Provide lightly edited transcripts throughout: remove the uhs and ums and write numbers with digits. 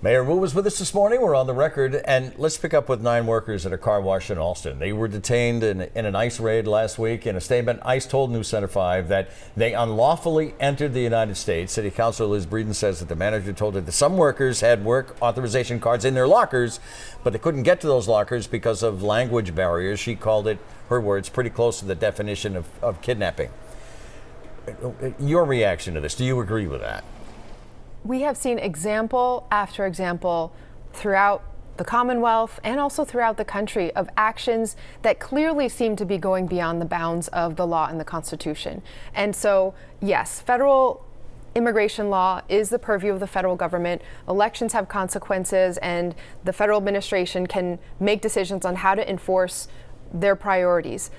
Mayor Wu was with us this morning. We're on the record, and let's pick up with 9 workers at a car wash in Alston. They were detained in an ICE raid last week. In a statement, ICE told News Center 5 that they unlawfully entered the United States. City Councilor Liz Breeden says that the manager told her that some workers had work authorization cards in their lockers, but they couldn't get to those lockers because of language barriers. She called it, her words, pretty close to the definition of kidnapping. Your reaction to this, do you agree with that? We have seen example after example throughout the Commonwealth and also throughout the country of actions that clearly seem to be going beyond the bounds of the law and the Constitution. And so, yes, federal immigration law is the purview of the federal government. Elections have consequences, and the federal administration can make decisions on how to enforce their priorities.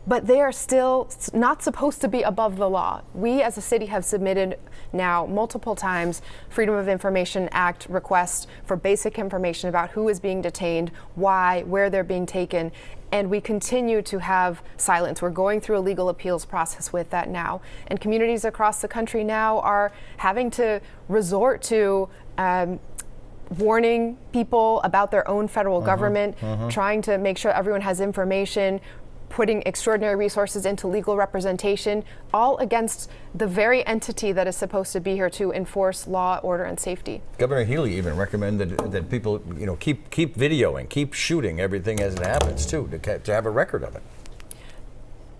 But they are still not supposed to be above the law. We as a city have submitted now multiple times Freedom of Information Act requests for basic information about who is being detained, why, where they're being taken, and we continue to have silence. We're going through a legal appeals process with that now. And communities across the country now are having to resort to warning people about their own federal government, trying to make sure everyone has information, putting extraordinary resources into legal representation, all against the very entity that is supposed to be here to enforce law, order, and safety. Governor Healy even recommended that people, keep videoing, keep shooting everything as it happens too, to have a record of it.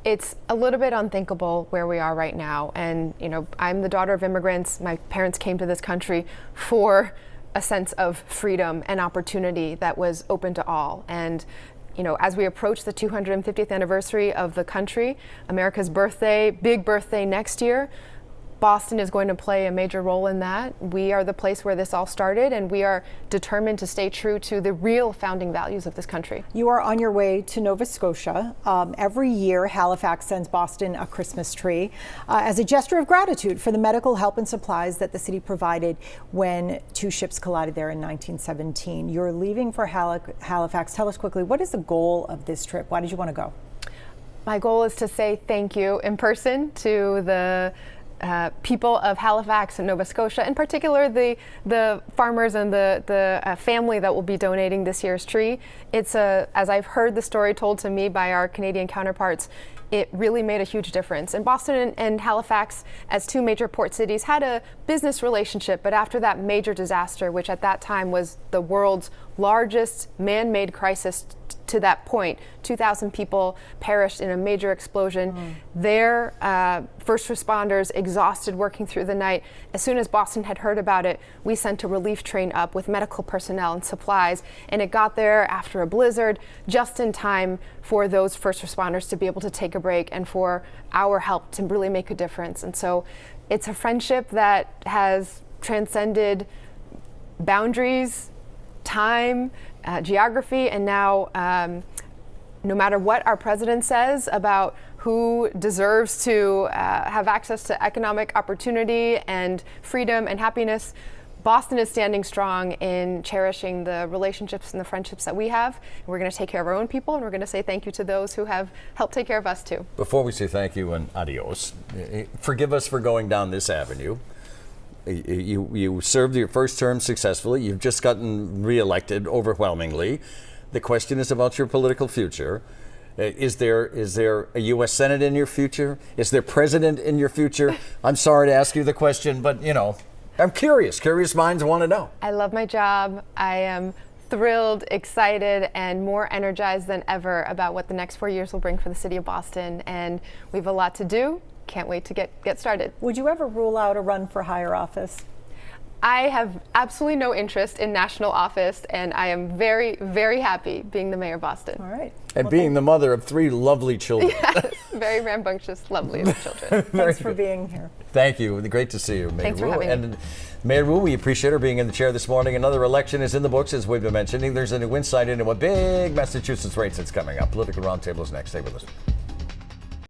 It's a little bit unthinkable where we are right now. And, I'm the daughter of immigrants. My parents came to this country for a sense of freedom and opportunity that was open to all. And as we approach the 250th anniversary of the country, America's birthday, big birthday next year, Boston is going to play a major role in that. We are the place where this all started, and we are determined to stay true to the real founding values of this country. You are on your way to Nova Scotia. Every year, Halifax sends Boston a Christmas tree as a gesture of gratitude for the medical help and supplies that the city provided when 2 ships collided there in 1917. You're leaving for Halifax. Tell us quickly, what is the goal of this trip? Why did you want to go? My goal is to say thank you in person to the people of Halifax and Nova Scotia, in particular the farmers and the family that will be donating this year's tree. It's as I've heard the story told to me by our Canadian counterparts, it really made a huge difference. And Boston and Halifax, as 2 major port cities, had a business relationship, but after that major disaster, which at that time was the world's largest man-made crisis to that point, 2,000 people perished in a major explosion. Their first responders exhausted working through the night. As soon as Boston had heard about it, we sent a relief train up with medical personnel and supplies, and it got there after a blizzard, just in time for those first responders to be able to take a break and for our help to really make a difference. And so it's a friendship that has transcended boundaries, time, geography, and now no matter what our president says about who deserves to have access to economic opportunity and freedom and happiness, Boston is standing strong in cherishing the relationships and the friendships that we have. We're going to take care of our own people, and we're going to say thank you to those who have helped take care of us too. Before we say thank you and adios, forgive us for going down this avenue. You served your first term successfully. You've just gotten reelected overwhelmingly. The question is about your political future. Is there a U.S. Senate in your future? Is there president in your future? I'm sorry to ask you the question, but I'm curious. Curious minds want to know. I love my job. I am thrilled, excited, and more energized than ever about what the next 4 years will bring for the city of Boston. And we have a lot to do. Can't wait to get started. Would you ever rule out a run for higher office? I have absolutely no interest in national office, and I am very, very happy being the mayor of Boston. All right. And being the mother of 3 lovely children. Yes, very rambunctious, lovely children. Thanks for being here. Thank you. Great to see you, Mayor Thanks for Wu. having me. Mayor Wu, we appreciate her being in the chair this morning. Another election is in the books, as we've been mentioning. There's a new insight into a big Massachusetts race that's coming up. Political Roundtable is next. Stay with us.